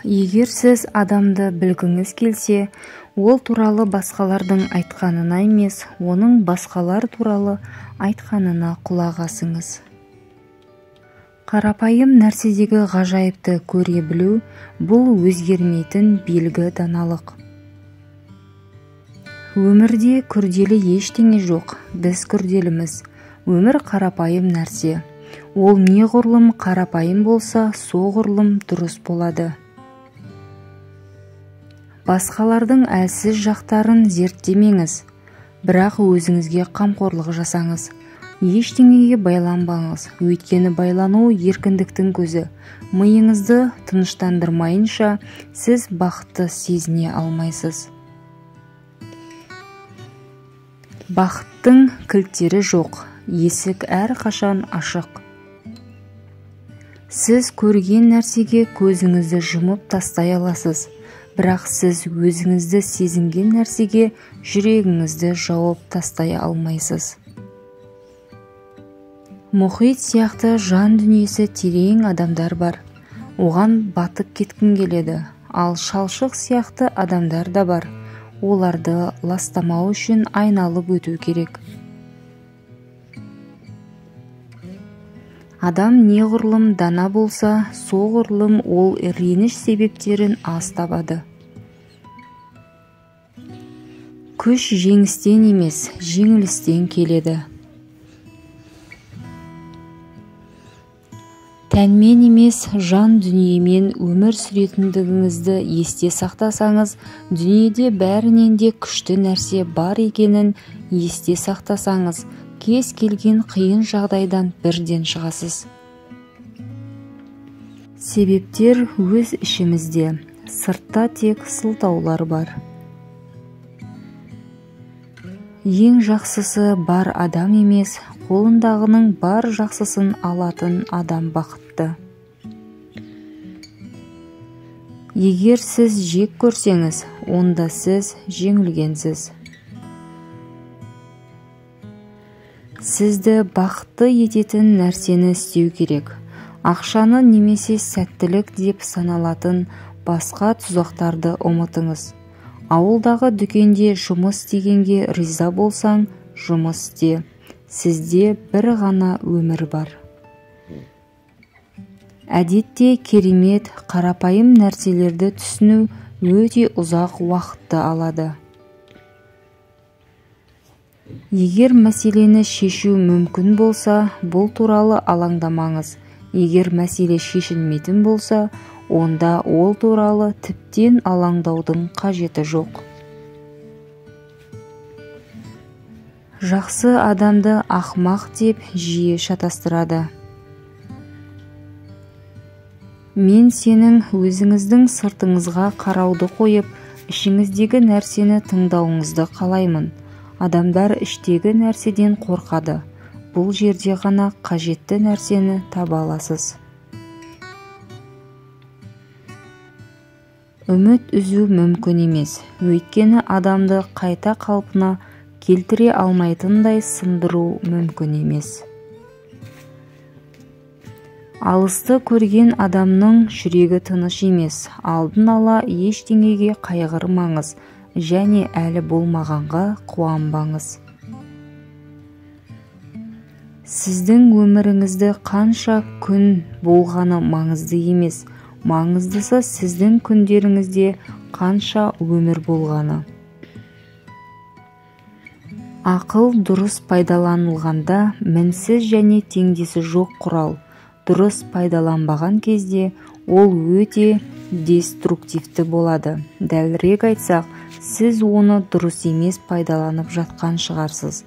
Егер сіз адамды білгіңіз келсе, ол туралы басқалардың айтқанына емес, оның басқалар туралы айтқанына құлақ асыңыз. Қарапайым нәрседегі ғажайыпты көре білу – бұл өзгермейтін белгі даналық. Өмірде күрделі ештеңе жоқ, біз күрделіміз. Өмір қарапайым нәрсе. Ол неғұрлым қарапайым болса, соғұрлым дұрыс болады. Басқалардың әлсіз жақтарын зерттемеңіз, бірақ өзіңізге қамқорлық жасаңыз. Ештеңеге байланбаңыз, өйткені байлану еркіндіктің көзі. Миыңызды тыныштандырмайынша, сіз бақытты сезіне алмайсыз. Бақыттың кілттері жоқ, есік әрқашан ашық. Сіз көрген нәрсеге көзіңізді жұмып тастай аласыз, бірақ сіз өзіңізді сезінген нәрсеге жүрегіңізді жауып тастай алмайсыз. Мұхит сияқты жан дүниесі терең адамдар бар. Оған батып кеткім келеді. Ал шалшық сияқты адамдар да бар. Оларды ластамау үшін айналып өту керек. Адам неғұрлым дана болса, соғұрлым ол реніш себептерін аз табады. Күш жеңістен емес, жеңілістен келеді. Тәнмен емес, жан дүниемен өмір сүретіндігіңізді есте сақтасаңыз, дүниеде бәрінен де күшті нәрсе бар екенін есте сақтасаңыз, кез келген қиын жағдайдан бірден шығасыз. Себептер өз ішімізде, сыртта тек сылтаулар бар. Ең жақсысы бар адам емес, қолындағының бар жақсысын алатын адам бақытты. Егер сіз жек көрсеңіз, онда сіз жеңілгенсіз. Сізді бақытты ететін нәрсені істеу керек. Ақшаны немесе сәттілік деп саналатын басқа тұзақтарды ұмытыңыз. Ауылдағы дүкенде жұмыс істегенге риза болсаң, жұмыс істе. Сізде бір ғана өмір бар. Әдетте керемет, қарапайым нәрселерді түсіну өте ұзақ уақытты алады. Егер мәселені шешу мүмкін болса, бұл туралы алаңдамаңыз. Егер мәселе шешілмейтін болса, онда ол туралы тіптен алаңдаудың қажеті жоқ. Жақсы адамды ақымақ деп жиі шатастырады. Мен сенің өзіңіздің сыртыңызға қарауды қойып, ішіңіздегі нәрсені тыңдауыңызды қалаймын. Адамдар іштегі нәрседен қорқады. Бұл жерде ғана қажетті нәрсені таба аласыз. Үміт үзу мүмкін емес, өйткені адамды қайта қалпына келтіре алмайтындай сындыру мүмкін емес. Алысты көрген адамның жүрегі тыныш емес, алдын ала ештеңеге қайғырмаңыз және әлі болмағанға қуанбаңыз. Сіздің өміріңізді қанша күн болғаны маңызды емес, маңыздысы сіздің күндеріңізде қанша өмір болғаны. Ақыл дұрыс пайдаланылғанда мінсіз және теңдесі жоқ құрал. Дұрыс пайдаланбаған кезде ол өте деструктивті болады. Дәлірек айтсақ, сіз оны дұрыс емес пайдаланып жатқан шығарсыз.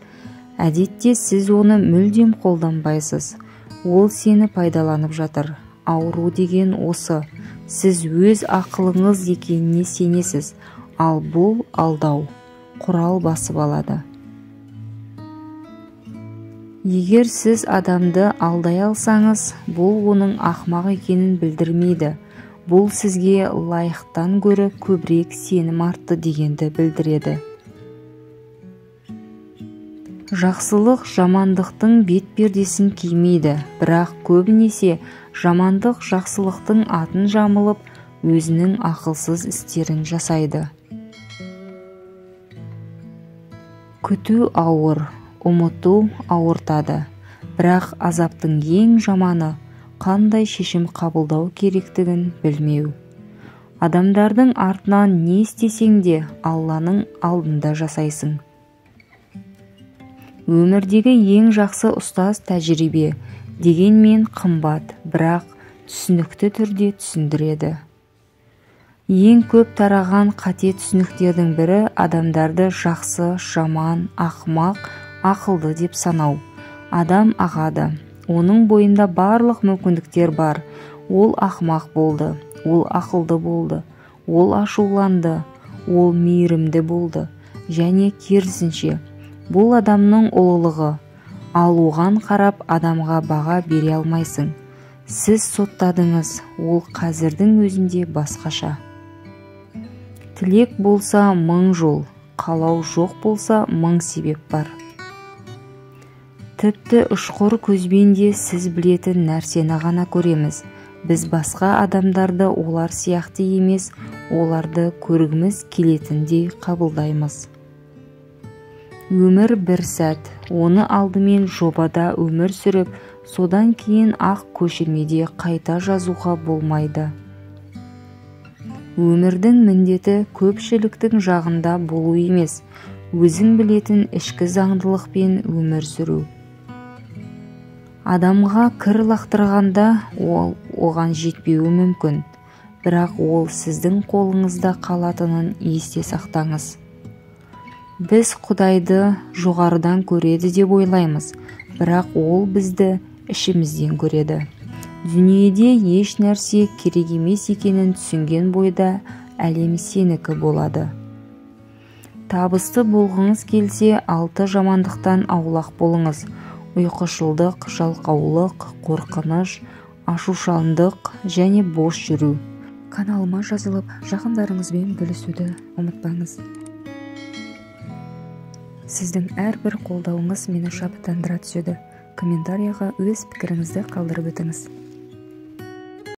Әдетте сіз оны мүлдем қолданбайсыз. Ол сені пайдаланып жатыр. Ауру деген осы. Сіз өз ақылыңыз екеніне сенесіз, ал бұл алдау. Құрал басып алады. Егер сіз адамды алдай алсаңыз, бұл оның ақымақ екенін білдірмейді. Бұл сізге лайықтан гөрі көбірек сенім артты дегенді білдіреді. Жақсылық жамандықтың бет-пердесін кимейді, бірақ көбінесе жамандық жақсылықтың атын жамылып, өзінің ақылсыз істерін жасайды. Күту ауыр, ұмыту ауыртады. Бірақ азаптың ең жаманы қандай шешім қабылдау керектігін білмеу. Адамдардың артынан не істесең де Алланың алдында жасайсың. Өмірдегі ең жақсы ұстаз тәжірибе, дегенмен қымбат, бірақ түсінікті түрде түсіндіреді. Ең көп тараған қате түсініктердің бірі адамдарды жақсы, жаман, ақымақ, ақылды деп санау. Адам ағады. Оның бойында барлық мүмкіндіктер бар. Ол ақымақ болды, ол ақылды болды, ол ашуланды, ол мейірімді болды, және керісінше. Бұл адамның ұлылығы. Ал оған қарап адамға баға бере алмайсың. Сіз соттадыңыз, ол қазірдің өзінде басқаша. Тілек болса мың жол, қалау жоқ болса мың себеп бар. Тіпті ұшқыр көзбен де сіз білетін нәрсені ғана көреміз. Біз басқа адамдарды олар сияқты емес, оларды көргіміз келетіндей қабылдаймыз. Өмір бір сәт, оны алдымен жобада өмір сүріп, содан кейін ақ көшірмеде қайта жазуға болмайды. Өмірдің міндеті көпшіліктің жағында болу емес, өзің білетін ішкі заңдылықпен өмір сүру. Адамға кір лақтырғанда ол оған жетпеуі мүмкін, бірақ ол сіздің қолыңызда қалатынын есте сақтаңыз. Біз Құдайды жоғарыдан көреді деп ойлаймыз, бірақ ол бізді ішімізден көреді. Дүниеде еш нәрсе керек емес екенін түсінген бойда әлем сенікі болады. Табысты болғыңыз келсе, 6 жамандықтан аулақ болыңыз. Ұйқышылдық, жалқаулық, қорқыныш, ашушаңдық және бос жүру. Каналыма жазылып, жақындарыңызбен бөлісуді ұмытпаңыз. Сіздің әрбір қолдауыңыз мені шабыттандыра түседі. Комментарияға өз пікіріңізді қалдырып өтіңіз.